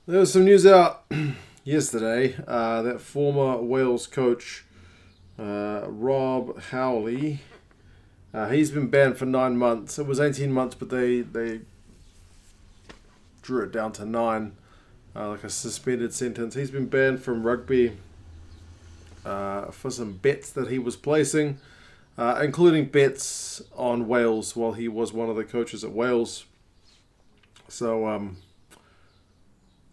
There was some news out yesterday that former Wales coach Rob Howley, he's been banned for 9 months. It was 18 months, but they drew it down to nine, like a suspended sentence. He's been banned from rugby for some bets that he was placing, including bets on Wales while he was one of the coaches at Wales. So,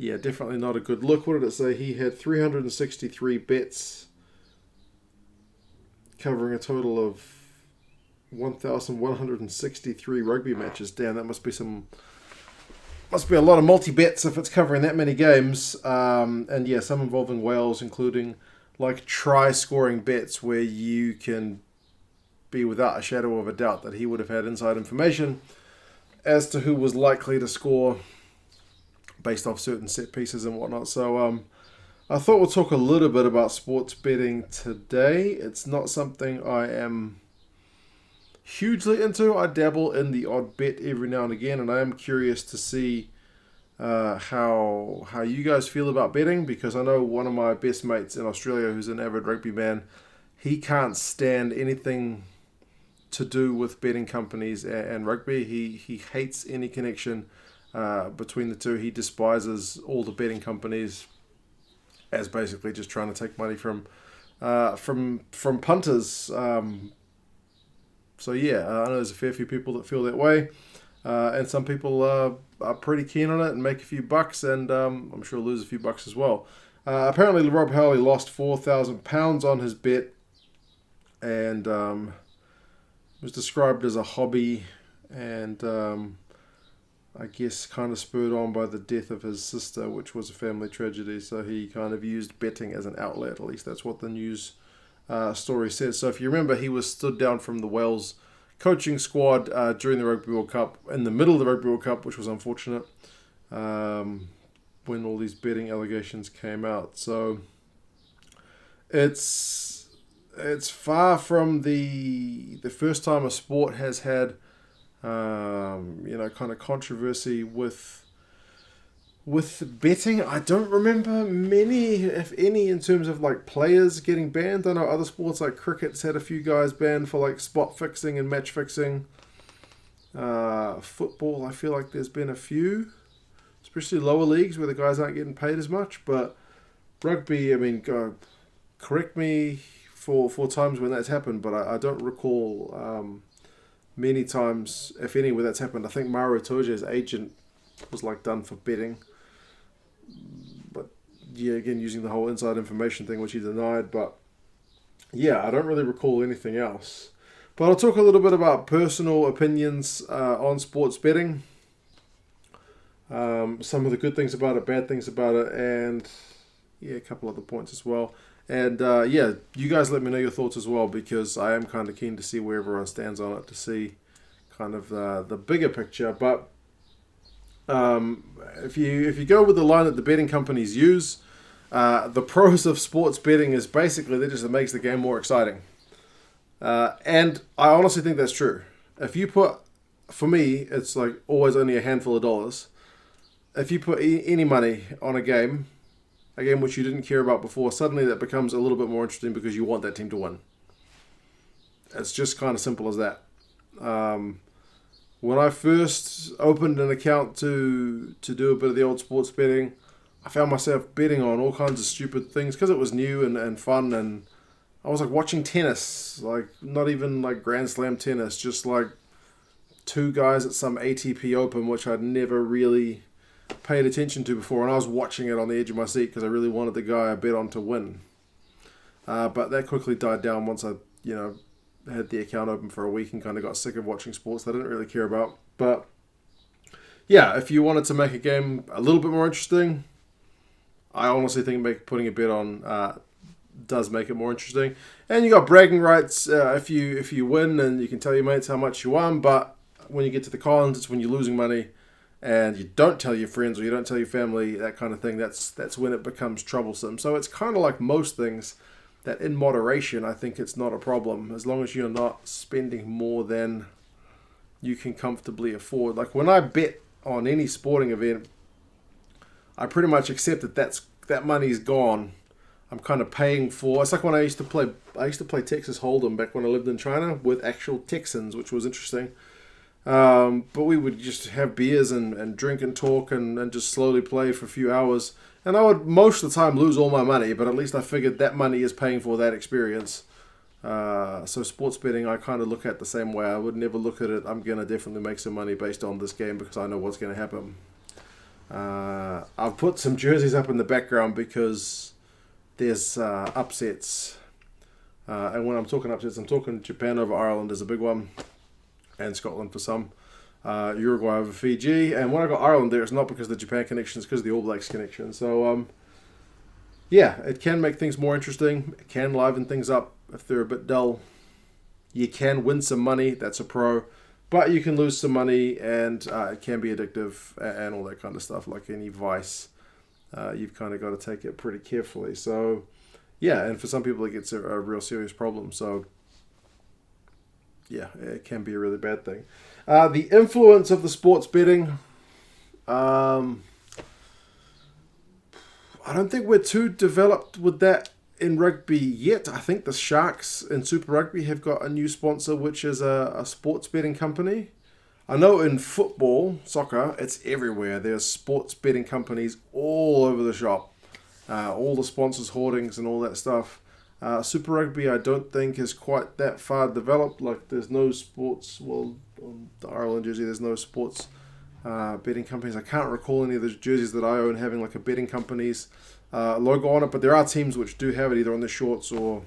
yeah, definitely not a good look. What did it say? He had 363 bets covering a total of 1,163 rugby matches. Damn, that must be a lot of multi bets if it's covering that many games. And yeah, some involving Wales, including like try scoring bets where you can be without a shadow of a doubt that he would have had inside information as to who was likely to score based off certain set pieces and whatnot. So I thought we'll talk a little bit about sports betting today. It's not something I am hugely into. I dabble in the odd bet every now and again, and I am curious to see how you guys feel about betting, because I know one of my best mates in Australia, who's an avid rugby man, he can't stand anything to do with betting companies and rugby. He hates any connection between the two. He despises all the betting companies as basically just trying to take money from punters. So yeah, I know there's a fair few people that feel that way, and some people are pretty keen on it and make a few bucks, and I'm sure lose a few bucks as well. Apparently, Rob Howley lost £4,000 on his bet, and was described as a hobby, and I guess kind of spurred on by the death of his sister, which was a family tragedy. So he kind of used betting as an outlet. At least that's what the news story says. So if you remember, he was stood down from the Wales coaching squad during the Rugby World Cup, in the middle of the Rugby World Cup, which was unfortunate, when all these betting allegations came out. So it's far from the first time a sport has had kind of controversy with betting. I don't remember many, if any, in terms of like players getting banned. I know other sports like cricket's had a few guys banned for like spot fixing and match fixing. Football, I feel like there's been a few, especially lower leagues where the guys aren't getting paid as much. But rugby, I mean, correct me for times when that's happened, but I don't recall many times, if any, where that's happened. I think Maro Toje's agent was like done for betting, but yeah, again using the whole inside information thing, which he denied. But yeah, I don't really recall anything else. But I'll talk a little bit about personal opinions on sports betting, some of the good things about it, bad things about it, and yeah, a couple other points as well. And yeah, you guys let me know your thoughts as well, because I am kind of keen to see where everyone stands on it, to see kind of the bigger picture. But if you go with the line that the betting companies use, the pros of sports betting is basically that just makes the game more exciting. And I honestly think that's true. If you put, for me, it's like always only a handful of dollars. If you put any money on a game which you didn't care about before, suddenly that becomes a little bit more interesting because you want that team to win. It's just kind of simple as that. When I first opened an account to do a bit of the old sports betting, I found myself betting on all kinds of stupid things because it was new and fun, and I was like watching tennis, like not even like Grand Slam tennis, just like two guys at some ATP Open, which I'd never really paid attention to before, and I was watching it on the edge of my seat because I really wanted the guy I bet on to win. But that quickly died down once I, had the account open for a week and kind of got sick of watching sports that I didn't really care about. But yeah, if you wanted to make a game a little bit more interesting, I honestly think putting a bet on does make it more interesting. And you got bragging rights if you win, and you can tell your mates how much you won. But when you get to the cons, it's when you're losing money and you don't tell your friends or you don't tell your family, that kind of thing. That's when it becomes troublesome. So it's kind of like most things, that in moderation, I think it's not a problem, as long as you're not spending more than you can comfortably afford. Like when I bet on any sporting event, I pretty much accept that money's gone. I'm kind of paying for. It's like when I used to play Texas Hold'em back when I lived in China with actual Texans, which was interesting. But we would just have beers and drink and talk and just slowly play for a few hours. And I would most of the time lose all my money, but at least I figured that money is paying for that experience. So sports betting, I kind of look at the same way. I would never look at it, I'm going to definitely make some money based on this game because I know what's going to happen. I've put some jerseys up in the background because there's upsets. And when I'm talking upsets, I'm talking Japan over Ireland is a big one. And Scotland for some. Uruguay over Fiji. And when I got Ireland there, it's not because of the Japan connection, it's because of the All Blacks connection. So, yeah, it can make things more interesting. It can liven things up if they're a bit dull. You can win some money, that's a pro. But you can lose some money, and it can be addictive and all that kind of stuff, like any vice. You've kind of got to take it pretty carefully. So, yeah, and for some people it gets a real serious problem. So, yeah, it can be a really bad thing. The influence of the sports betting. I don't think we're too developed with that in rugby yet. I think the Sharks in Super Rugby have got a new sponsor, which is a sports betting company. I know in football, soccer, it's everywhere. There's sports betting companies all over the shop. All the sponsors, hoardings and all that stuff. Super Rugby, I don't think is quite that far developed. Like, there's no sports. Well, on the Ireland jersey, there's no sports betting companies. I can't recall any of the jerseys that I own having like a betting company's logo on it, but there are teams which do have it either on their shorts or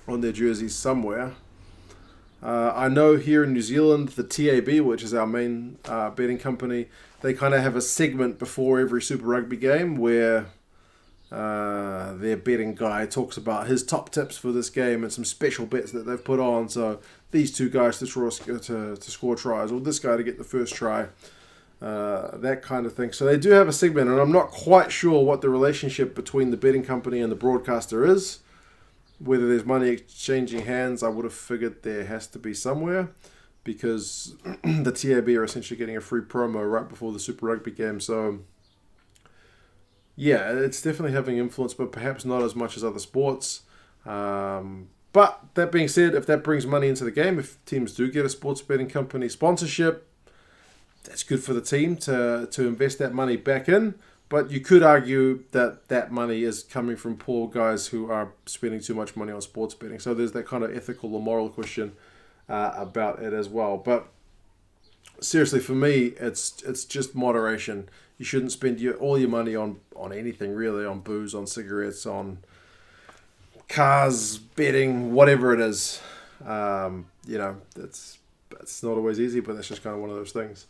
on their jerseys somewhere. I know here in New Zealand, the TAB, which is our main betting company, they kind of have a segment before every Super Rugby game where their betting guy talks about his top tips for this game and some special bets that they've put on. So these two guys to score tries, or this guy to get the first try, that kind of thing. So they do have a segment, and I'm not quite sure what the relationship between the betting company and the broadcaster is. Whether there's money exchanging hands, I would have figured there has to be somewhere, because the TAB are essentially getting a free promo right before the Super Rugby game. So yeah, it's definitely having influence, but perhaps not as much as other sports. But that being said, if that brings money into the game, if teams do get a sports betting company sponsorship, that's good for the team to invest that money back in. But you could argue that that money is coming from poor guys who are spending too much money on sports betting. So there's that kind of ethical or moral question about it as well. But seriously, for me, it's just moderation. You shouldn't spend all your money on anything, really, on booze, on cigarettes, on cars, betting, whatever it is. It's not always easy, but that's just kind of one of those things.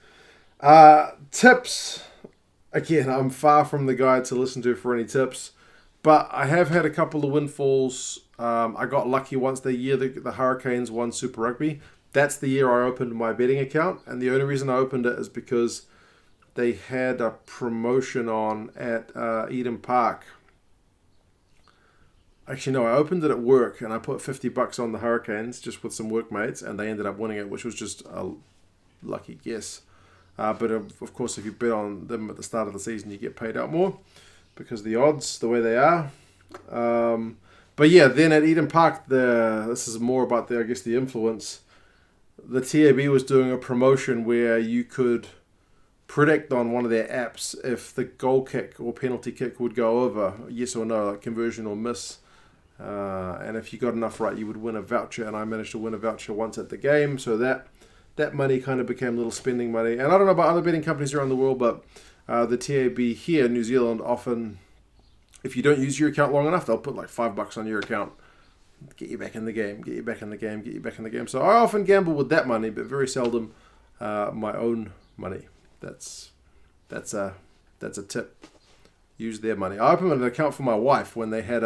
Tips. Again, I'm far from the guy to listen to for any tips, but I have had a couple of windfalls. I got lucky once the year the Hurricanes won Super Rugby. That's the year I opened my betting account, and the only reason I opened it is because they had a promotion on at Eden Park. Actually, no, I opened it at work, and I put $50 on the Hurricanes just with some workmates, and they ended up winning it, which was just a lucky guess. But of course, if you bet on them at the start of the season, you get paid out more because the odds, the way they are. But yeah, then at Eden Park, this is more about the influence. The TAB was doing a promotion where you could predict on one of their apps if the goal kick or penalty kick would go over, yes or no, like conversion or miss. And if you got enough right, you would win a voucher. And I managed to win a voucher once at the game, so that money kind of became little spending money. And I don't know about other betting companies around the world, but the TAB here in New Zealand often, if you don't use your account long enough, they'll put like $5 on your account, get you back in the game, get you back in the game, get you back in the game. So I often gamble with that money, but very seldom my own money. That's a tip. Use their money. I opened an account for my wife when they had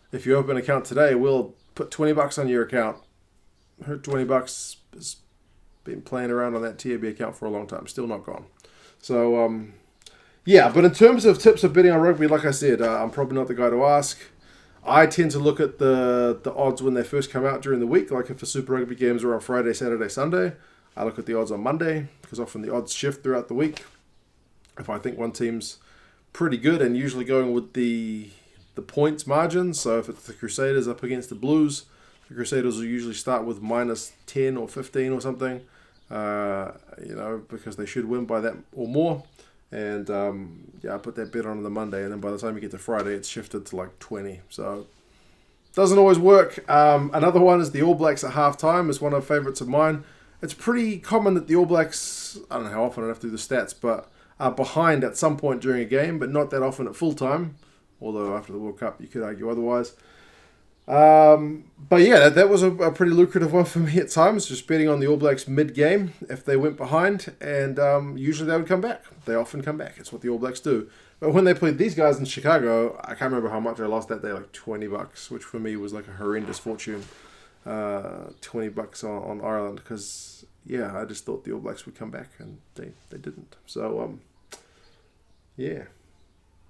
if you open an account today, we'll put $20 on your account. Her $20 has been playing around on that TAB account for a long time. Still not gone. So, yeah, but in terms of tips of betting on rugby, like I said, I'm probably not the guy to ask. I tend to look at the odds when they first come out during the week. Like if the Super Rugby games are on Friday, Saturday, Sunday, I look at the odds on Monday because often the odds shift throughout the week. If I think one team's pretty good, and usually going with the points margin. So if it's the Crusaders up against the Blues, the Crusaders will usually start with minus 10 or 15 or something, because they should win by that or more. And I put that bet on the Monday, and then by the time you get to Friday, it's shifted to like 20. So doesn't always work. Another one is the All Blacks at halftime. Is one of the favourites of mine. It's pretty common that the All Blacks, I don't know how often, I don't have to do the stats, but are behind at some point during a game, but not that often at full time. Although after the World Cup, you could argue otherwise. But yeah, that was a pretty lucrative one for me at times, just betting on the All Blacks mid-game if they went behind, and usually they would come back. They often come back. It's what the All Blacks do. But when they played these guys in Chicago, I can't remember how much I lost that day, like $20, which for me was like a horrendous fortune. $20 on Ireland, because I just thought the All Blacks would come back, and they didn't. So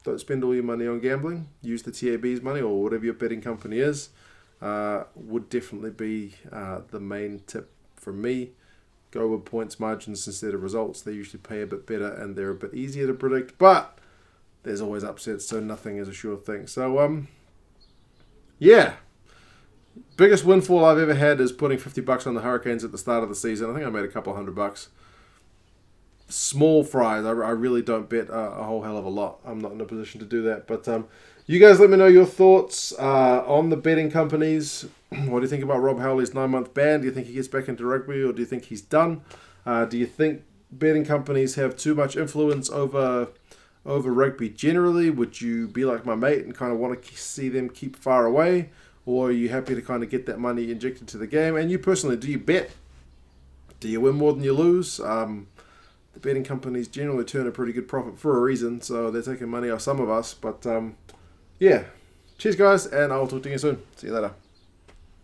don't spend all your money on gambling. Use the TAB's money or whatever your betting company is. Would definitely be the main tip from me. Go with points margins instead of results. They usually pay a bit better, and they're a bit easier to predict, but there's always upsets, so nothing is a sure thing. So biggest windfall I've ever had is putting $50 on the Hurricanes at the start of the season. I think I made a couple $100. Small fries. I really don't bet a whole hell of a lot. I'm not in a position to do that. But you guys let me know your thoughts on the betting companies. What do you think about Rob Howley's 9-month ban? Do you think he gets back into rugby, or do you think he's done? Do you think betting companies have too much influence over rugby generally? Would you be like my mate and kind of want to see them keep far away? Or are you happy to kind of get that money injected to the game? And you personally, do you bet? Do you win more than you lose? The betting companies generally turn a pretty good profit for a reason, so they're taking money off some of us. But cheers guys, and I'll talk to you soon. See you later.